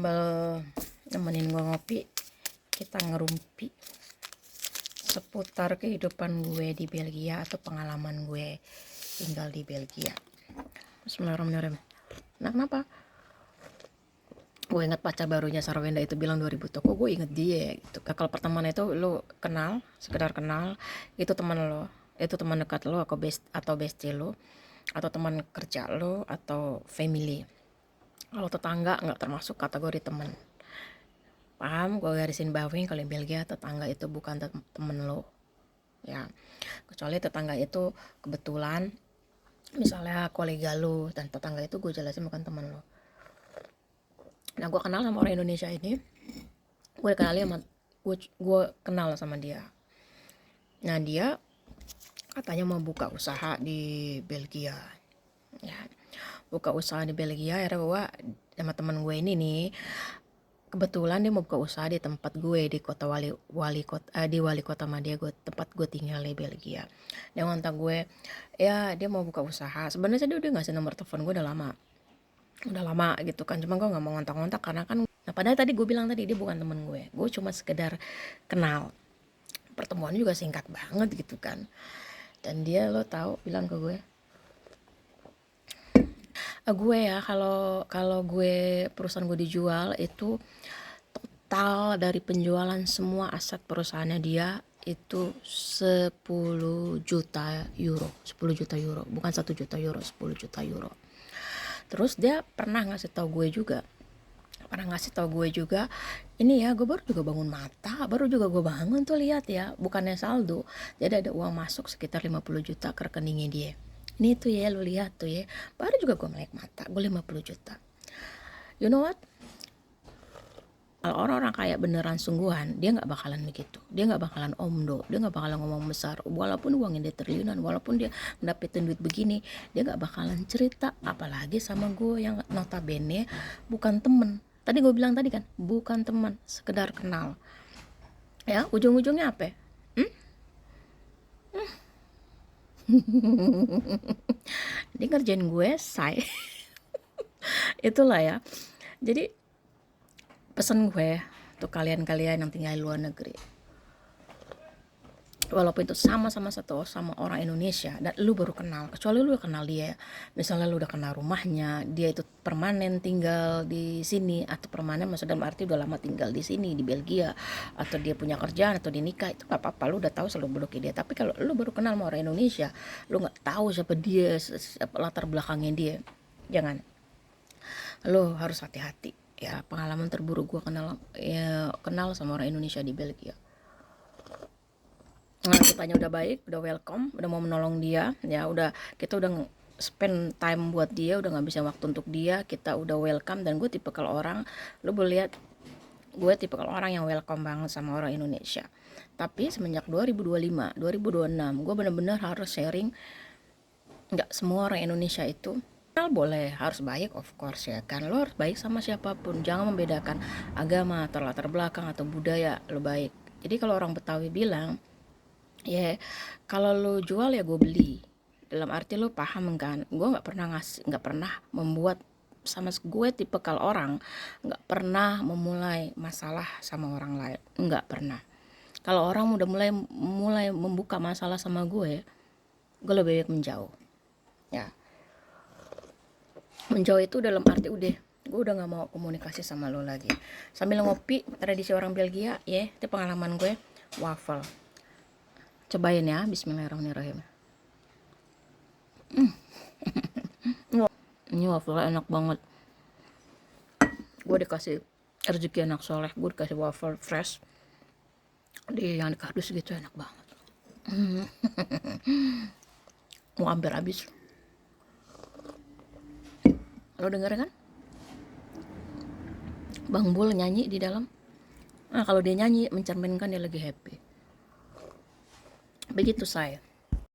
sambil nemenin gue ngopi, kita ngerumpi seputar kehidupan gue di Belgia atau pengalaman gue tinggal di Belgia. Bismillahirrahmanirrahim. Nah, kenapa? Gue inget pacar barunya Sarwenda itu bilang 2000 tuh, kok gue inget dia gitu. Kalau pertemanan itu lo kenal, sekedar kenal, itu teman lo, itu teman dekat lo atau bestie lo, atau teman kerja lo, atau family. Kalau tetangga nggak termasuk kategori teman. Paham? Gue garisin bawahin kalau di Belgia tetangga itu bukan temen lo, ya. Kecuali tetangga itu kebetulan misalnya kolega lo, dan tetangga itu gue jelasin bukan temen lo. Nah, gue kenal sama orang Indonesia ini, gue kenal sama dia. Nah, dia katanya mau buka usaha di Belgia, ya. Buka usaha di Belgia, akhirnya gue sama temen gue ini nih, kebetulan dia mau buka usaha di tempat gue di kota wali kota Madia, tempat gue tinggal di Belgia. Dia ngontak gue, ya dia mau buka usaha. Sebenarnya dia udah ngasih nomor telepon gue udah lama gitu kan, cuma gue nggak mau ngontak-ngontak karena kan, nah padahal tadi gue bilang tadi dia bukan temen gue cuma sekedar kenal, pertemuan juga singkat banget gitu kan. Dan dia lo tahu bilang ke gue, gue ya kalau gue perusahaan gue dijual itu total dari penjualan semua aset perusahaannya dia itu 10 juta euro, bukan 1 juta euro, 10 juta euro. Terus dia pernah ngasih tahu gue juga, ini ya gue baru juga bangun mata, baru juga gue bangun tuh, lihat ya, bukannya saldo, jadi ada uang masuk sekitar 50 juta ke rekeningnya dia. Ini tuh ya, lu lihat tuh ya, baru juga gue melek mata, gue 50 juta. You know what? Kalau orang-orang kayak beneran sungguhan, dia nggak bakalan begitu, dia nggak bakalan omdo, dia nggak bakalan ngomong besar, walaupun uangnya dia triliunan, walaupun dia dapetin duit begini, dia nggak bakalan cerita, apalagi sama gue yang notabene bukan temen. Tadi gue bilang tadi kan, bukan teman, sekedar kenal. Ya, ujung-ujungnya apa? Dia ngerjain gue, say. Itulah ya. Jadi pesan gue untuk kalian-kalian yang tinggal di luar negeri, walaupun itu sama orang Indonesia dan lu baru kenal, kecuali lu udah kenal dia, misalnya lu udah kenal rumahnya, dia itu permanen tinggal di sini, atau permanen maksudnya arti udah lama tinggal di sini di Belgia, atau dia punya kerjaan atau dia nikah, itu gak apa-apa, lu udah tahu seluk beluk dia. Tapi kalau lu baru kenal sama orang Indonesia, lu nggak tahu siapa dia, siapa latar belakangnya dia, jangan. Lu harus hati-hati ya. Pengalaman terburuk gue kenal sama orang Indonesia di Belgia. Nah, kitanya udah baik, udah welcome, udah mau menolong dia, ya udah, kita udah spend time buat dia, udah ngabisin waktu untuk dia, kita udah welcome. Dan gue tipe kalau orang, lu boleh lihat, gue tipe kalau orang yang welcome banget sama orang Indonesia. Tapi semenjak 2025, 2026, gue bener-bener harus sharing. Nggak semua orang Indonesia itu boleh, harus baik, of course ya kan, lo harus baik sama siapapun, jangan membedakan agama atau latar belakang atau budaya, lo baik. Jadi kalau orang Betawi bilang, ya kalau lo jual ya gue beli, dalam arti lo paham kan, gue nggak pernah membuat, sama gue tipe kalau orang nggak pernah memulai masalah sama orang lain, nggak pernah. Kalau orang udah mulai membuka masalah sama gue lebih baik menjauh, ya. Menjauh itu dalam arti gue udah nggak mau komunikasi sama lo lagi. Sambil ngopi tradisi orang Belgia, ya, itu pengalaman gue, waffle. Cobain ya, bismillahirrahmanirrahim. Ini waffle enak banget. Gue dikasih rezeki anak soleh, gue dikasih waffle fresh yang di kardus gitu, enak banget. Mau hampir habis. Lo denger kan? Bang Bul nyanyi di dalam. Nah, kalau dia nyanyi mencerminkan dia lagi happy. Begitu saya.